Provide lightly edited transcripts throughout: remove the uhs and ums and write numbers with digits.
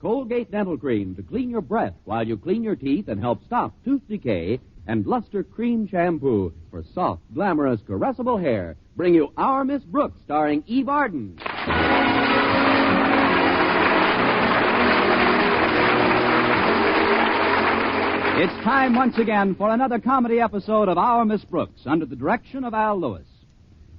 Colgate Dental Cream to clean your breath while you clean your teeth and help stop tooth decay, and Luster Cream Shampoo for soft, glamorous, caressable hair bring you Our Miss Brooks, starring Eve Arden. It's time once again for another comedy episode of Our Miss Brooks under the direction of Al Lewis.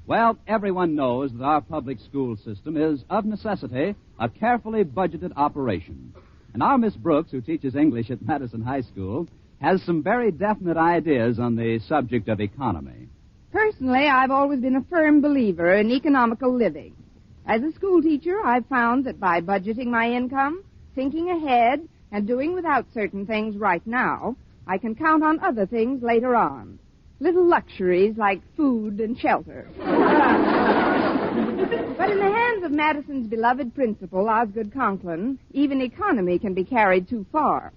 Well, everyone knows that our public school system is, of necessity, a carefully budgeted operation. And our Miss Brooks, who teaches English at Madison High School, has some very definite ideas on the subject of economy. Personally, I've always been a firm believer in economical living. As a school teacher, I've found that by budgeting my income, thinking ahead, and doing without certain things right now, I can count on other things later on. Little luxuries like food and shelter. But in the hands of Madison's beloved principal, Osgood Conklin, even economy can be carried too far.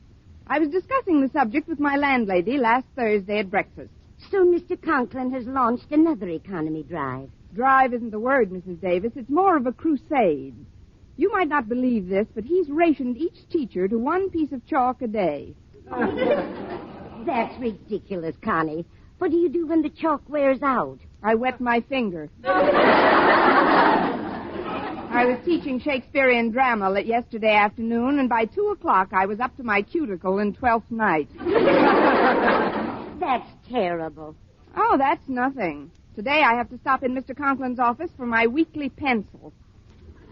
I was discussing the subject with my landlady last Thursday at breakfast. So Mr. Conklin has launched another economy drive. Drive isn't the word, Mrs. Davis. It's more of a crusade. You might not believe this, but he's rationed each teacher to one piece of chalk a day. That's ridiculous, Connie. What do you do when the chalk wears out? I wet my finger. I was teaching Shakespearean drama yesterday afternoon, and by 2 o'clock I was up to my cuticle in Twelfth Night. That's terrible. Oh, that's nothing. Today I have to stop in Mr. Conklin's office for my weekly pencil.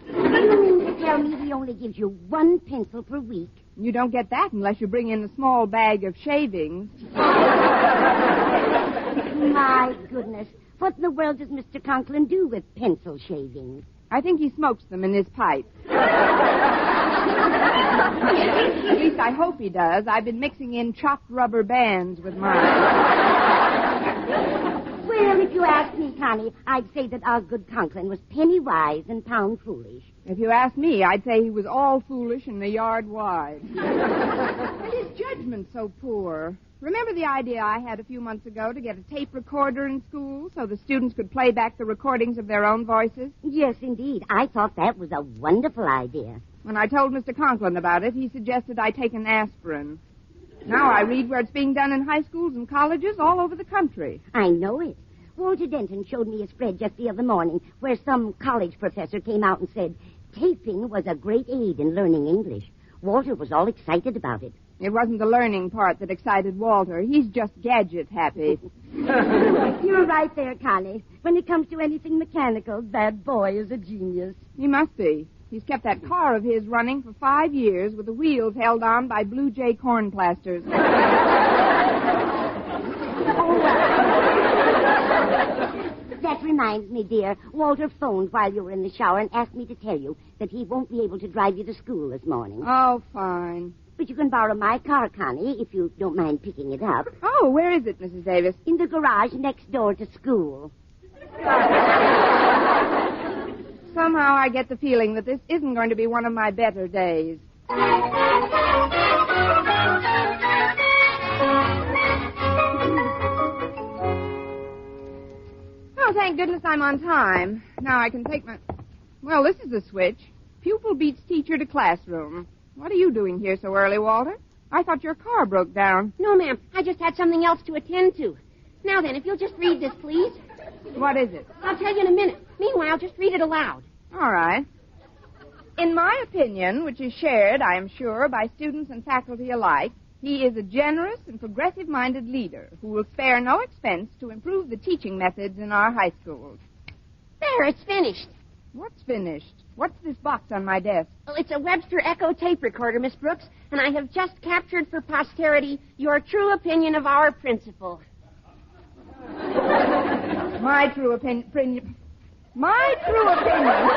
You mean to tell me he only gives you one pencil per week? You don't get that unless you bring in a small bag of shavings. My goodness. What in the world does Mr. Conklin do with pencil shavings? I think he smokes them in his pipe. At least I hope he does. I've been mixing in chopped rubber bands with mine. Well, if you ask me, Connie, I'd say that Osgood Conklin was penny wise and pound foolish. If you ask me, I'd say he was all foolish and a yard wide. But his judgment's so poor. Remember the idea I had a few months ago to get a tape recorder in school so the students could play back the recordings of their own voices? Yes, indeed. I thought that was a wonderful idea. When I told Mr. Conklin about it, he suggested I take an aspirin. Now I read where it's being done in high schools and colleges all over the country. I know it. Walter Denton showed me a spread just the other morning where some college professor came out and said taping was a great aid in learning English. Walter was all excited about it. It wasn't the learning part that excited Walter. He's just gadget happy. You're right there, Connie. When it comes to anything mechanical, that boy is a genius. He must be. He's kept that car of his running for 5 years with the wheels held on by Blue Jay corn plasters. That reminds me, dear. Walter phoned while you were in the shower and asked me to tell you that he won't be able to drive you to school this morning. Oh, fine. But you can borrow my car, Connie, if you don't mind picking it up. Oh, where is it, Mrs. Davis? In the garage next door to school. Somehow I get the feeling that this isn't going to be one of my better days. Oh, thank goodness I'm on time. Now I can take my... Well, this is the switch. Pupil beats teacher to classroom. What are you doing here so early, Walter? I thought your car broke down. No, ma'am. I just had something else to attend to. Now then, if you'll just read this, please. What is it? I'll tell you in a minute. Meanwhile, just read it aloud. All right. In my opinion, which is shared, I am sure, by students and faculty alike, he is a generous and progressive-minded leader who will spare no expense to improve the teaching methods in our high schools. There, it's finished. What's finished? What's this box on my desk? Well, it's a Webster Echo tape recorder, Miss Brooks, and I have just captured for posterity your true opinion of our principal. My true opinion... My true opinion...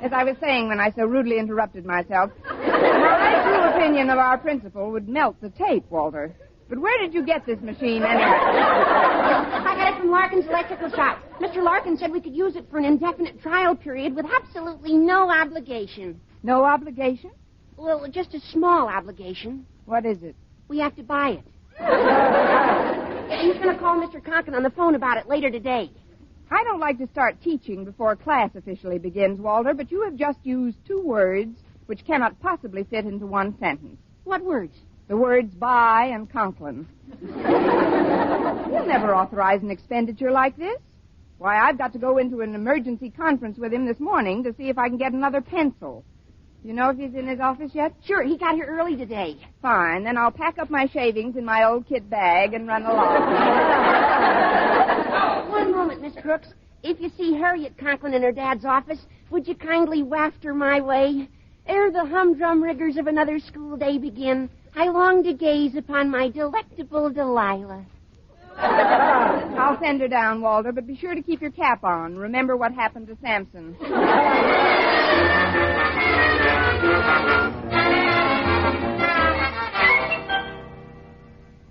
As I was saying when I so rudely interrupted myself, my true opinion of our principal would melt the tape, Walter. But where did you get this machine, anyway? I got it from Larkin's electrical shop. Mr. Larkin said we could use it for an indefinite trial period with absolutely no obligation. No obligation? Well, just a small obligation. What is it? We have to buy it. He's going to call Mr. Conklin on the phone about it later today. I don't like to start teaching before class officially begins, Walter, but you have just used two words which cannot possibly fit into one sentence. What words? The words buy and Conklin. He'll never authorize an expenditure like this. Why, I've got to go into an emergency conference with him this morning to see if I can get another pencil. You know if he's in his office yet? Sure, he got here early today. Fine, then I'll pack up my shavings in my old kit bag and run along. One moment, Miss Brooks. If you see Harriet Conklin in her dad's office, would you kindly waft her my way? Ere the humdrum rigors of another school day begin, I long to gaze upon my delectable Delilah. I'll send her down, Walter, but be sure to keep your cap on. Remember what happened to Samson.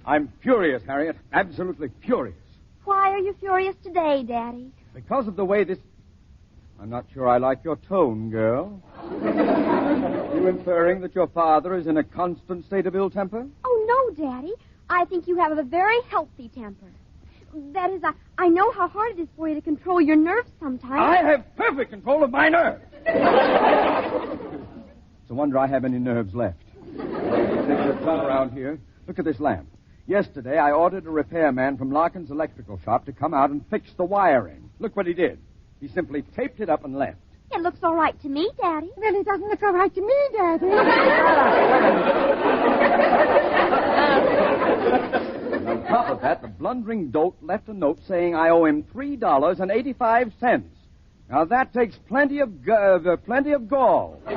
I'm furious, Harriet. Absolutely furious. Why are you furious today, Daddy? Because of the way this... I'm not sure I like your tone, girl. You inferring that your father is in a constant state of ill temper? Oh, no, Daddy. I think you have a very healthy temper. That is, I know how hard it is for you to control your nerves sometimes. I have perfect control of my nerves. It's a wonder I have any nerves left. Things are done around here. Look at this lamp. Yesterday, I ordered a repairman from Larkin's electrical shop to come out and fix the wiring. Look what he did. He simply taped it up and left. It looks all right to me, Daddy. Well, it doesn't look all right to me, Daddy. And on top of that, the blundering dolt left a note saying I owe him $3.85. Now, that takes plenty of gall. Well,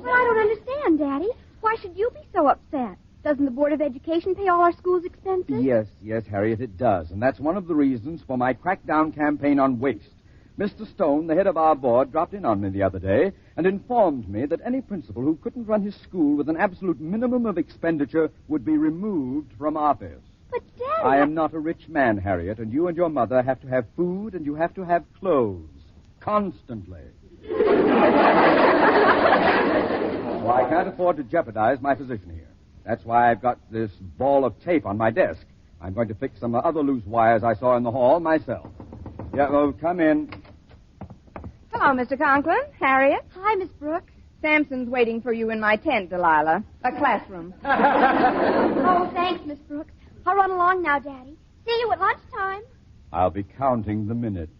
I don't understand, Daddy. Why should you be so upset? Doesn't the Board of Education pay all our school's expenses? Yes, Harriet, it does. And that's one of the reasons for my crackdown campaign on waste. Mr. Stone, the head of our board, dropped in on me the other day and informed me that any principal who couldn't run his school with an absolute minimum of expenditure would be removed from office. But, Daddy... I am not a rich man, Harriet, and you and your mother have to have food and you have to have clothes. Constantly. So I can't afford to jeopardize my position here. That's why I've got this ball of tape on my desk. I'm going to fix some other loose wires I saw in the hall myself. Yeah, well, come in. Hello, Mr. Conklin. Harriet. Hi, Miss Brooks. Samson's waiting for you in my tent, Delilah. A classroom. Oh, thanks, Miss Brooks. I'll run along now, Daddy. See you at lunchtime. I'll be counting the minutes.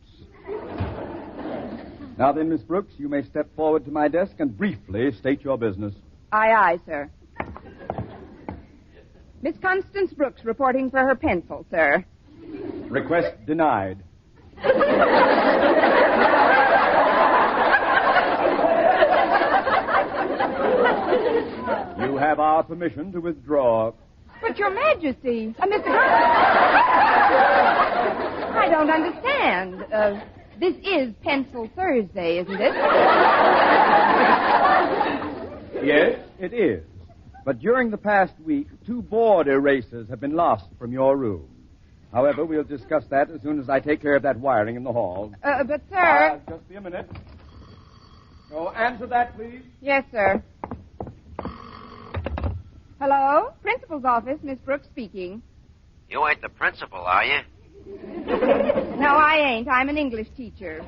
Now then, Miss Brooks, you may step forward to my desk and briefly state your business. Aye, aye, sir. Miss Constance Brooks reporting for her pencil, sir. Request denied. You have our permission to withdraw. But, Your Majesty, Mr. Conklin... I don't understand. This is Pencil Thursday, isn't it? Yes, it is. But during the past week, 2 board erasers have been lost from your room. However, we'll discuss that as soon as I take care of that wiring in the hall. But, sir... Just be a minute. Oh, answer that, please. Yes, sir. Hello? Principal's office, Miss Brooks speaking. You ain't the principal, are you? No, I ain't. I'm an English teacher.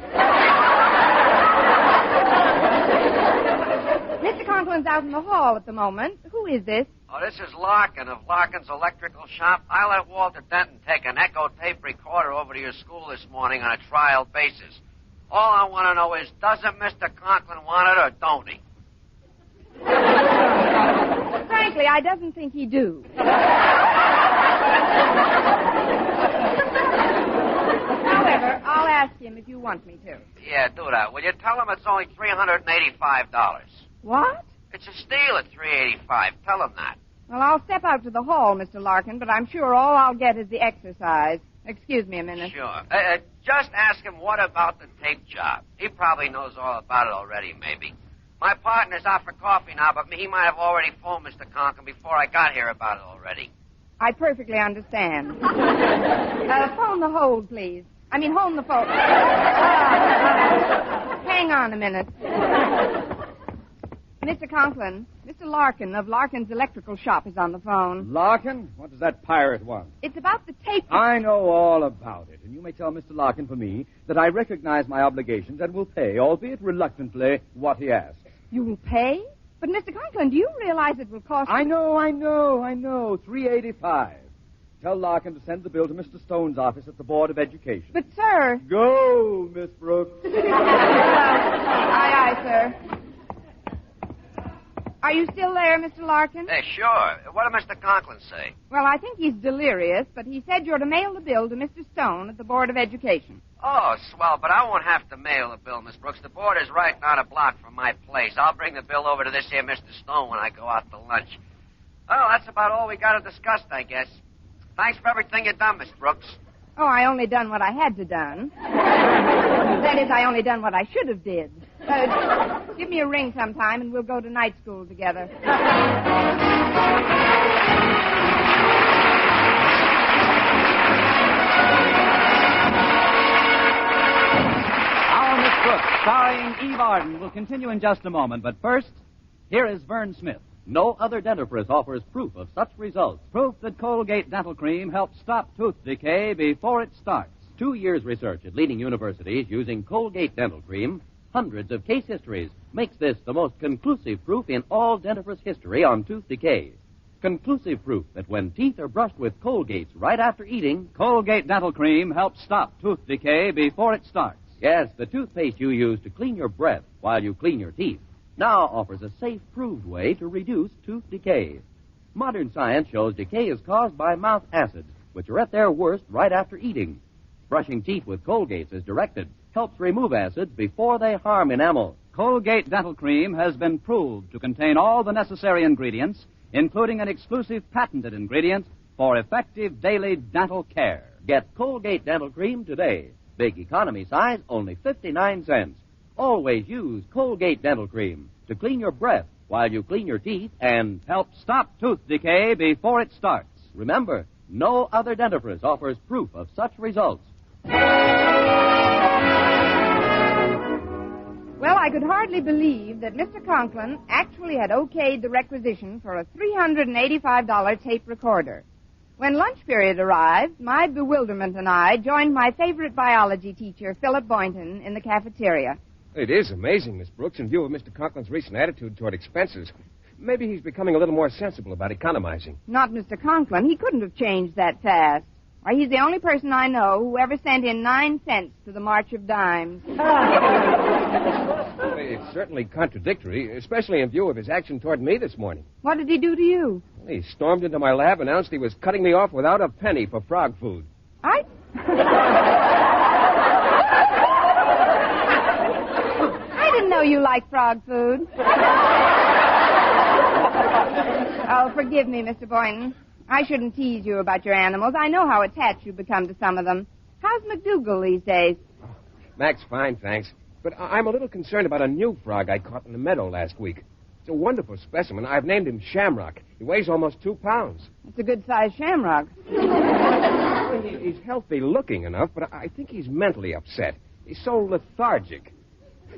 Mr. Conklin's out in the hall at the moment. Who is this? Oh, this is Larkin of Larkin's Electrical Shop. I let Walter Denton take an echo tape recorder over to your school this morning on a trial basis. All I want to know is, doesn't Mr. Conklin want it or don't he? Frankly, I doesn't think he do. However, I'll ask him if you want me to. Yeah, do that. Will you tell him it's only $385? What? It's a steal at $385. Tell him that. Well, I'll step out to the hall, Mr. Larkin, but I'm sure all I'll get is the exercise. Excuse me a minute. Sure. Just ask him what about the tape job. He probably knows all about it already, maybe. My partner's out for coffee now, but he might have already phoned Mr. Conklin before I got here about it already. I perfectly understand. Phone the hold, please. Hold the phone. Hang on a minute. Mr. Conklin, Mr. Larkin of Larkin's Electrical Shop is on the phone. Larkin? What does that pirate want? It's about the tape... I know all about it, and you may tell Mr. Larkin for me that I recognize my obligations and will pay, albeit reluctantly, what he asks. You will pay? But, Mr. Conklin, do you realize it will cost... I know. $3.85. Tell Larkin to send the bill to Mr. Stone's office at the Board of Education. But, sir... Go, Miss Brooks. Aye, sir. Are you still there, Mr. Larkin? Hey, sure. What did Mr. Conklin say? Well, I think he's delirious, but he said you're to mail the bill to Mr. Stone at the Board of Education. Oh, swell, but I won't have to mail the bill, Miss Brooks. The board is right down a block from my place. I'll bring the bill over to this here Mr. Stone when I go out to lunch. Well, that's about all we got to discuss, I guess. Thanks for everything you've done, Miss Brooks. Oh, I only done what I had to done. That is, I only done what I should have did. Give me a ring sometime and we'll go to night school together. Our Miss Brooks, starring Eve Arden, will continue in just a moment. But first, here is Vern Smith. No other dentifrice offers proof of such results. Proof that Colgate Dental Cream helps stop tooth decay before it starts. 2 years' research at leading universities using Colgate Dental Cream, hundreds of case histories, makes this the most conclusive proof in all dentifrice history on tooth decay. Conclusive proof that when teeth are brushed with Colgates right after eating, Colgate Dental Cream helps stop tooth decay before it starts. Yes, the toothpaste you use to clean your breath while you clean your teeth now offers a safe, proved way to reduce tooth decay. Modern science shows decay is caused by mouth acids, which are at their worst right after eating. Brushing teeth with Colgates as directed helps remove acids before they harm enamel. Colgate Dental Cream has been proved to contain all the necessary ingredients, including an exclusive patented ingredient for effective daily dental care. Get Colgate Dental Cream today. Big economy size, only 59 cents. Always use Colgate Dental Cream to clean your breath while you clean your teeth and help stop tooth decay before it starts. Remember, no other dentifrice offers proof of such results. Well, I could hardly believe that Mr. Conklin actually had okayed the requisition for a $385 tape recorder. When lunch period arrived, my bewilderment and I joined my favorite biology teacher, Philip Boynton, in the cafeteria. It is amazing, Miss Brooks, in view of Mr. Conklin's recent attitude toward expenses. Maybe he's becoming a little more sensible about economizing. Not Mr. Conklin. He couldn't have changed that fast. Why, he's the only person I know who ever sent in 9 cents to the March of Dimes. It's certainly contradictory, especially in view of his action toward me this morning. What did he do to you? He stormed into my lab, announced he was cutting me off without a penny for frog food. I didn't know you liked frog food. Oh, forgive me, Mr. Boynton. I shouldn't tease you about your animals. I know how attached you become to some of them. How's McDougal these days? Mac's fine, thanks. But I'm a little concerned about a new frog I caught in the meadow last week. It's a wonderful specimen. I've named him Shamrock. He weighs almost 2 pounds. It's a good-sized shamrock. He's healthy-looking enough, but I think he's mentally upset. He's so lethargic.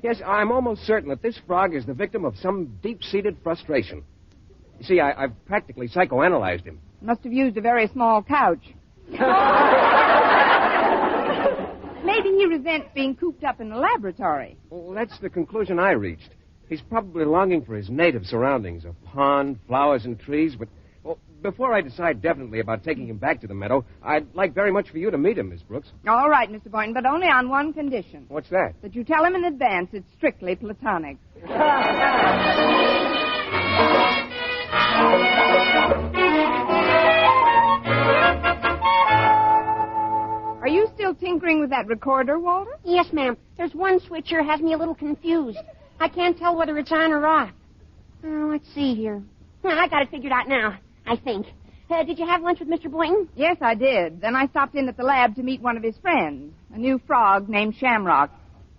Yes, I'm almost certain that this frog is the victim of some deep-seated frustration. You see, I've practically psychoanalyzed him. Must have used a very small couch. Maybe he resents being cooped up in the laboratory. Well, that's the conclusion I reached. He's probably longing for his native surroundings, a pond, flowers, and trees. But before I decide definitely about taking him back to the meadow, I'd like very much for you to meet him, Miss Brooks. All right, Mr. Boynton, but only on one condition. What's that? That you tell him in advance it's strictly platonic. Are you still tinkering with that recorder, Walter? Yes, ma'am. There's one switch here has me a little confused. I can't tell whether it's on or off. Let's see here. I got it figured out now, I think. Did you have lunch with Mr. Boynton? Yes, I did. Then I stopped in at the lab to meet one of his friends, a new frog named Shamrock.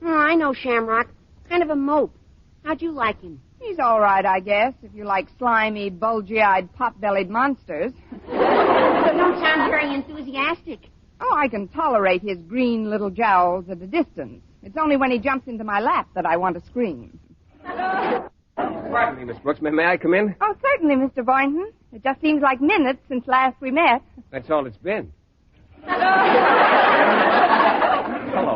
Oh, I know Shamrock. Kind of a mope. How'd you like him? He's all right, I guess, if you like slimy, bulgy-eyed, pot-bellied monsters. You don't sound very enthusiastic. Oh, I can tolerate his green little jowls at a distance. It's only when he jumps into my lap that I want to scream. Pardon me, Miss Brooks. May I come in? Oh, certainly, Mr. Boynton. It just seems like minutes since last we met. That's all it's been. Hello,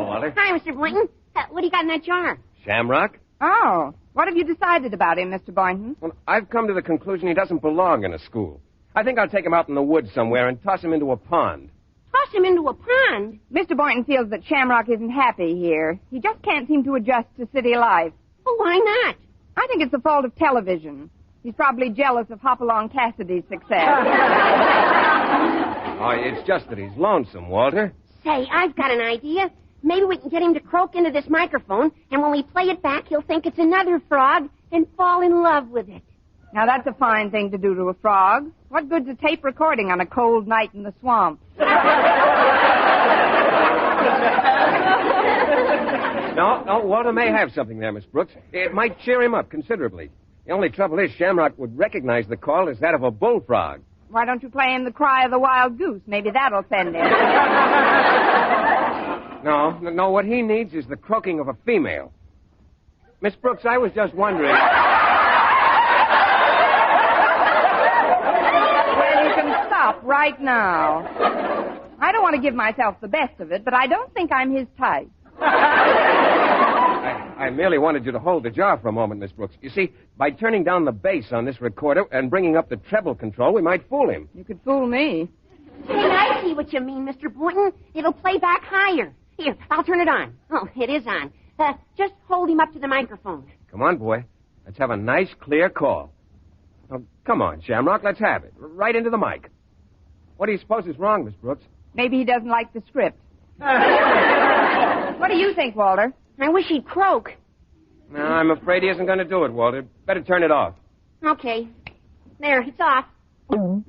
Walter. Hi, Mr. Boynton. What do you got in that jar? Shamrock? Oh, what have you decided about him, Mr. Boynton? Well, I've come to the conclusion he doesn't belong in a school. I think I'll take him out in the woods somewhere and toss him into a pond. Toss him into a pond? Mr. Boynton feels that Shamrock isn't happy here. He just can't seem to adjust to city life. Well, why not? I think it's the fault of television. He's probably jealous of Hopalong Cassidy's success. Oh, it's just that he's lonesome, Walter. Say, I've got an idea. Maybe we can get him to croak into this microphone, and when we play it back, he'll think it's another frog and fall in love with it. Now, that's a fine thing to do to a frog. What good's a tape recording on a cold night in the swamp? No, Walter may have something there, Miss Brooks. It might cheer him up considerably. The only trouble is Shamrock would recognize the call as that of a bullfrog. Why don't you play him the cry of the wild goose? Maybe that'll send him. No, what he needs is the croaking of a female. Miss Brooks, I was just wondering... Well, you can stop right now. I don't want to give myself the best of it, but I don't think I'm his type. I merely wanted you to hold the jar for a moment, Miss Brooks. You see, by turning down the bass on this recorder and bringing up the treble control, we might fool him. You could fool me. Hey, I see what you mean, Mr. Boynton. It'll play back higher. Here, I'll turn it on. Oh, it is on. Just hold him up to the microphone. Come on, boy. Let's have a nice, clear call. Oh, come on, Shamrock, let's have it. Right into the mic. What do you suppose is wrong, Miss Brooks? Maybe he doesn't like the script. What do you think, Walter? I wish he'd croak. No, I'm afraid he isn't going to do it, Walter. Better turn it off. Okay. There, it's off. Now,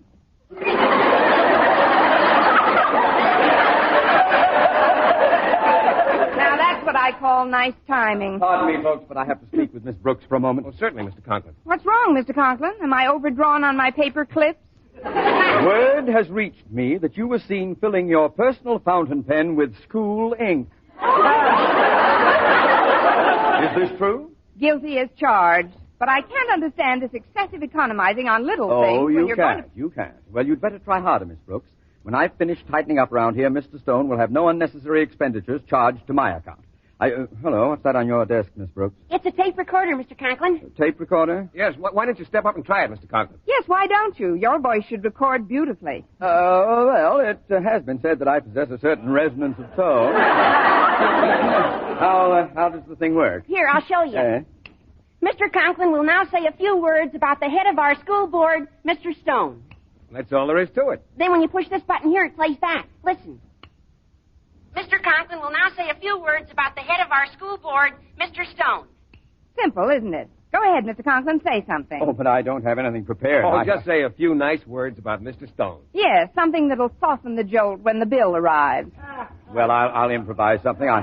that's what I call nice timing. Pardon me, folks, but I have to speak with Miss Brooks for a moment. Oh, certainly, Mr. Conklin. What's wrong, Mr. Conklin? Am I overdrawn on my paper clips? Word has reached me that you were seen filling your personal fountain pen with school ink. Is this true? Guilty as charged. But I can't understand this excessive economizing on little things. Oh, when you you're can't. going to... You can't. Well, you'd better try harder, Miss Brooks. When I've finished tightening up around here, Mr. Stone will have no unnecessary expenditures charged to my account. Hello, what's that on your desk, Miss Brooks? It's a tape recorder, Mr. Conklin. A tape recorder? Yes, why don't you step up and try it, Mr. Conklin? Yes, why don't you? Your voice should record beautifully. Well, it has been said that I possess a certain resonance of tone. How does the thing work? Here, I'll show you. Mr. Conklin will now say a few words about the head of our school board, Mr. Stone. That's all there is to it. Then when you push this button here, it plays back. Listen. Mr. Conklin will now say a few words about the head of our school board, Mr. Stone. Simple, isn't it? Go ahead, Mr. Conklin, say something. Oh, but I don't have anything prepared. Just say a few nice words about Mr. Stone. Yes, something that'll soften the jolt when the bill arrives. Well, I'll improvise something. I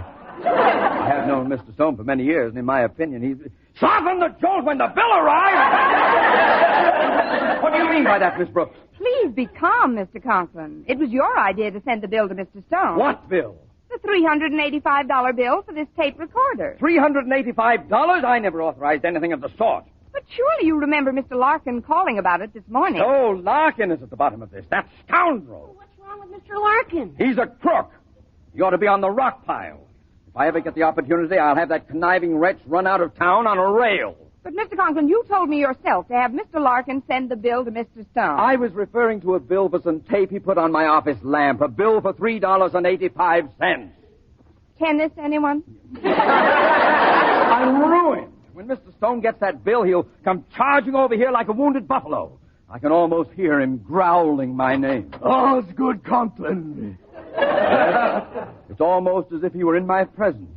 have known Mr. Stone for many years, and in my opinion, he's... Soften the jolt when the bill arrives! What do you mean by that, Miss Brooks? Please be calm, Mr. Conklin. It was your idea to send the bill to Mr. Stone. What bill? The $385 bill for this tape recorder. $385? I never authorized anything of the sort. But surely you remember Mr. Larkin calling about it this morning. Oh, Larkin is at the bottom of this. That scoundrel. What's wrong with Mr. Larkin? He's a crook. He ought to be on the rock pile. If I ever get the opportunity, I'll have that conniving wretch run out of town on a rail. But, Mr. Conklin, you told me yourself to have Mr. Larkin send the bill to Mr. Stone. I was referring to a bill for some tape he put on my office lamp. A bill for $3.85. Can this, anyone? I'm ruined. When Mr. Stone gets that bill, he'll come charging over here like a wounded buffalo. I can almost hear him growling my name. Osgood Conklin. It's almost as if he were in my presence.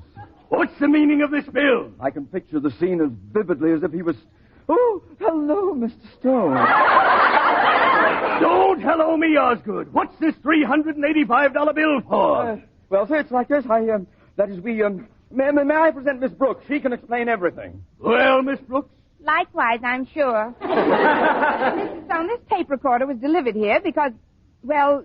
What's the meaning of this bill? I can picture the scene as vividly as if he was... Oh, hello, Mr. Stone. Don't hello me, Osgood. What's this $385 bill for? Well, sir, it's like this. May I present Miss Brooks? She can explain everything. Well, Miss Brooks? Likewise, I'm sure. Mr. Stone, this tape recorder was delivered here because, well...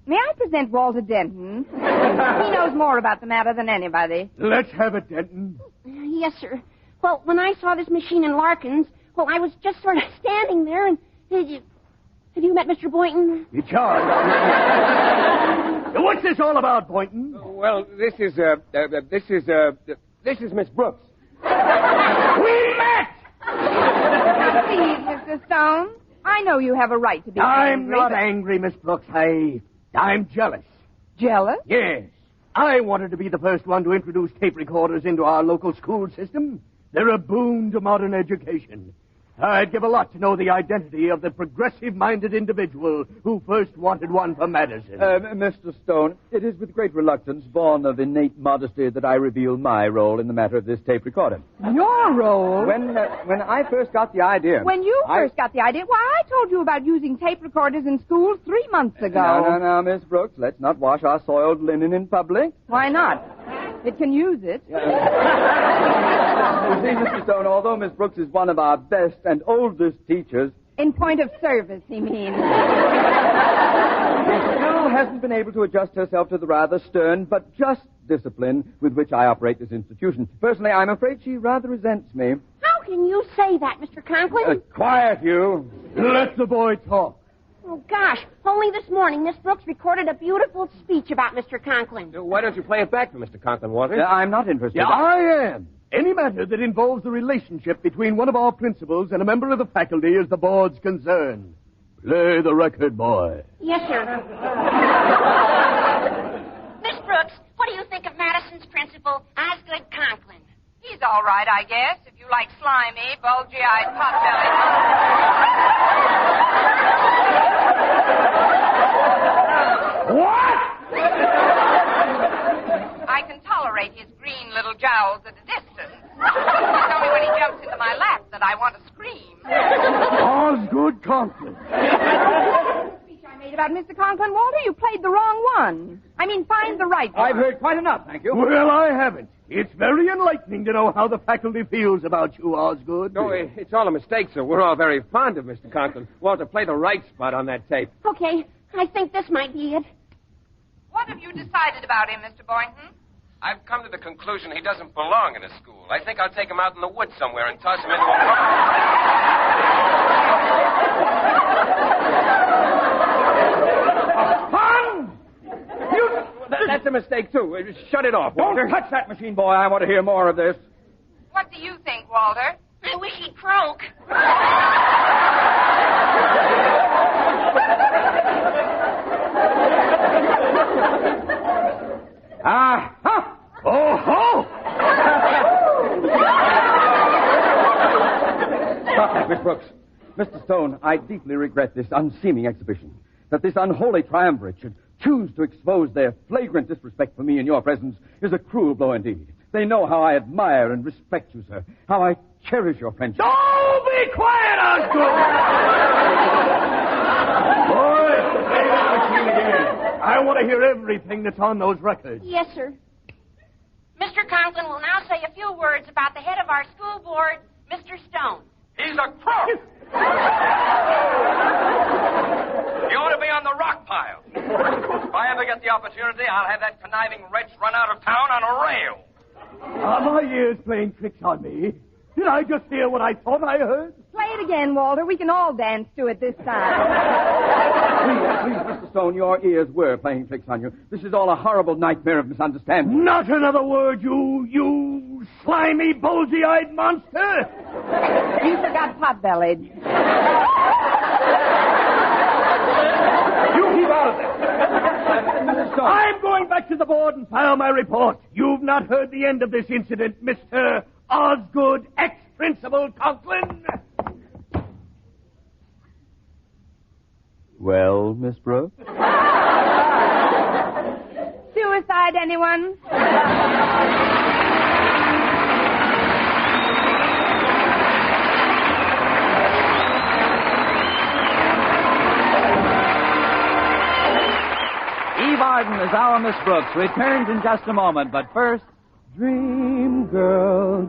May I present Walter Denton? He knows more about the matter than anybody. Let's have it, Denton. Yes, sir. Well, when I saw this machine in Larkin's, Well, I was just sort of standing there, and have you met Mr. Boynton? You charged. What's this all about, Boynton? Well, this is Miss Brooks. We met! Please, Mr. Stone. I know you have a right to be angry. I'm not angry, Miss Brooks. I'm jealous. Jealous? Yes. I wanted to be the first one to introduce tape recorders into our local school system. They're a boon to modern education. I'd give a lot to know the identity of the progressive-minded individual who first wanted one for Madison. Mr. Stone, it is with great reluctance, born of innate modesty, that I reveal my role in the matter of this tape recorder. Your role? When I first got the idea... When you first got the idea? Why, I told you about using tape recorders in schools 3 months ago. No, Miss Brooks. Let's not wash our soiled linen in public. Why not? It can use it. You see, Mr. Stone, although Miss Brooks is one of our best and oldest teachers... In point of service, he means. She still hasn't been able to adjust herself to the rather stern but just discipline with which I operate this institution. Personally, I'm afraid she rather resents me. How can you say that, Mr. Conklin? Quiet, you. Let the boy talk. Oh, gosh. Only this morning, Miss Brooks recorded a beautiful speech about Mr. Conklin. Why don't you play it back for Mr. Conklin, Walter? I'm not interested. Yeah, I am. Any matter that involves the relationship between one of our principals and a member of the faculty is the board's concern. Play the record, boy. Yes, sir. Miss Brooks, what do you think of Madison's principal, Osgood Conklin? He's all right, I guess, if you like slimy, bulgy-eyed, pot-bellied. What? I can tolerate his green little jowls at a distance. It's only when he jumps into my lap that I want to scream. Osgood Conklin. Speech I made about Mr. Conklin, Walter, you played the wrong one. I mean, find the right one. I've heard quite enough, thank you. Well, I haven't. It's very enlightening to know how the faculty feels about you, Osgood. No, it's all a mistake, sir. We're all very fond of Mr. Conklin. Walter, play the right spot on that tape. Okay, I think this might be it. What have you decided about him, Mr. Boynton? I've come to the conclusion he doesn't belong in a school. I think I'll take him out in the woods somewhere and toss him into a pond. That's a mistake, too. Shut it off, Walter. Don't touch that machine, boy. I want to hear more of this. What do you think, Walter? I wish he'd croak. Ah-ha! Oh-ho! Stop that, Miss Brooks. Mr. Stone, I deeply regret this unseeming exhibition. That this unholy triumvirate should choose to expose their flagrant disrespect for me in your presence is a cruel blow indeed. They know how I admire and respect you, sir. How I cherish your friendship. Don't be quiet, Osgood! Boy, play that machine again. I want to hear everything that's on those records. Yes, sir. Mr. Conklin will now say a few words about the head of our school board, Mr. Stone. He's a crook! He ought to be on the rock pile. If I ever get the opportunity, I'll have that conniving wretch run out of town on a rail. Are my ears playing tricks on me? Did I just hear what I thought I heard? Play it again, Walter. We can all dance to it this time. Please, Mr. Stone, your ears were playing tricks on you. This is all a horrible nightmare of misunderstanding. Not another word, you slimy, bulgy-eyed monster! You forgot pot-bellied. You keep out of this. I'm going back to the board and file my report. You've not heard the end of this incident, Mr. Osgood, ex-principal Conklin. Well, Miss Brooks? Suicide, anyone? Eve Arden as our Miss Brooks returns in just a moment, but first... Dream girl,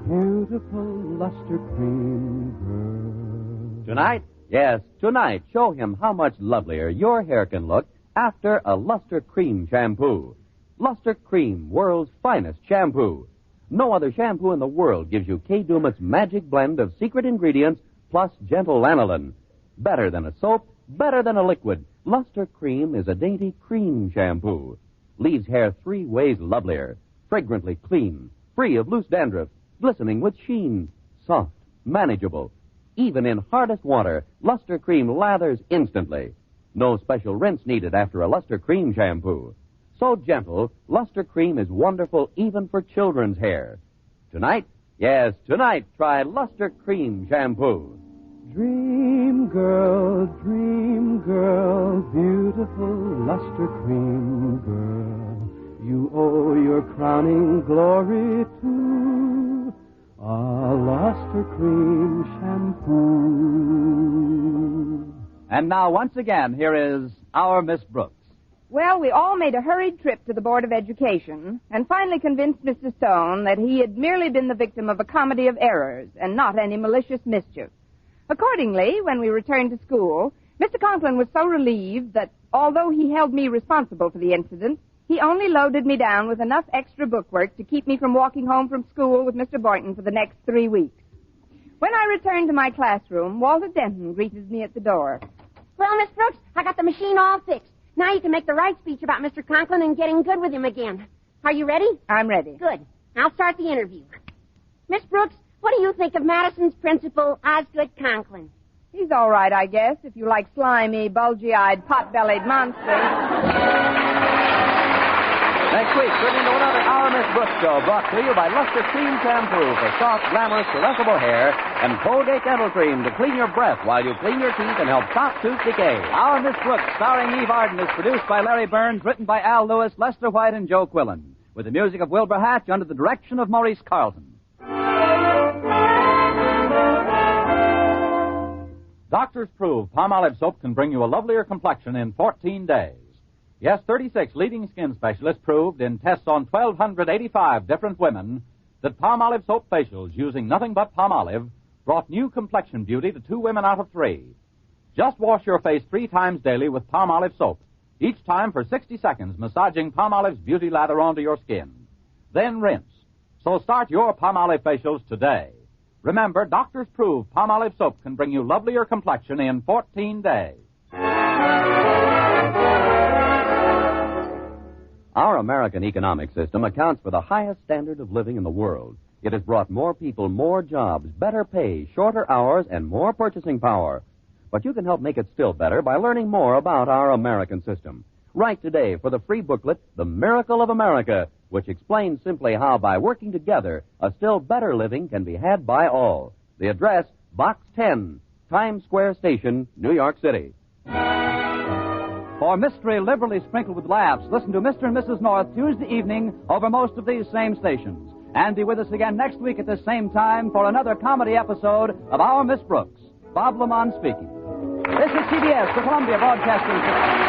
beautiful luster cream girl. Tonight? Yes, tonight. Show him how much lovelier your hair can look after a Luster Cream shampoo. Luster Cream, world's finest shampoo. No other shampoo in the world gives you K-Dumat's magic blend of secret ingredients plus gentle lanolin. Better than a soap, better than a liquid. Luster Cream is a dainty cream shampoo. Leaves hair 3 ways lovelier. Fragrantly clean, free of loose dandruff, glistening with sheen, soft, manageable. Even in hardest water, Luster Cream lathers instantly. No special rinse needed after a Luster Cream shampoo. So gentle, Luster Cream is wonderful even for children's hair. Tonight, yes, tonight, try Luster Cream shampoo. Dream girl, beautiful Luster Cream girl, you owe your crowning glory to a Luster Cream shampoo. And now, once again, here is our Miss Brooks. Well, we all made a hurried trip to the Board of Education and finally convinced Mr. Stone that he had merely been the victim of a comedy of errors and not any malicious mischief. Accordingly, when we returned to school, Mr. Conklin was so relieved that, although he held me responsible for the incident, he only loaded me down with enough extra bookwork to keep me from walking home from school with Mr. Boynton for the next 3 weeks. When I returned to my classroom, Walter Denton greeted me at the door. Well, Miss Brooks, I got the machine all fixed. Now you can make the right speech about Mr. Conklin and getting good with him again. Are you ready? I'm ready. Good. I'll start the interview. Miss Brooks, what do you think of Madison's principal, Osgood Conklin? He's all right, I guess, if you like slimy, bulgy-eyed, pot-bellied monsters. Next week, turn into another Our Miss Brooks show brought to you by Luster Cream Shampoo for soft, glamorous, caressable hair and Colgate Dental Cream to clean your breath while you clean your teeth and help stop tooth decay. Our Miss Brooks, starring Eve Arden, is produced by Larry Burns, written by Al Lewis, Lester White, and Joe Quillen, with the music of Wilbur Hatch under the direction of Maurice Carlton. Doctors prove Palmolive soap can bring you a lovelier complexion in 14 days. Yes, 36 leading skin specialists proved in tests on 1,285 different women that Palmolive soap facials using nothing but Palmolive brought new complexion beauty to 2 women out of 3. Just wash your face 3 times daily with Palmolive soap, each time for 60 seconds, massaging Palmolive's beauty lather onto your skin. Then rinse. So start your Palmolive facials today. Remember, doctors prove Palmolive soap can bring you lovelier complexion in 14 days. Our American economic system accounts for the highest standard of living in the world. It has brought more people more jobs, better pay, shorter hours, and more purchasing power. But you can help make it still better by learning more about our American system. Write today for the free booklet, The Miracle of America, which explains simply how by working together, a still better living can be had by all. The address, Box 10, Times Square Station, New York City. For mystery liberally sprinkled with laughs, listen to Mr. and Mrs. North Tuesday evening over most of these same stations. And be with us again next week at this same time for another comedy episode of Our Miss Brooks. Bob Lamont speaking. This is CBS, the Columbia Broadcasting System.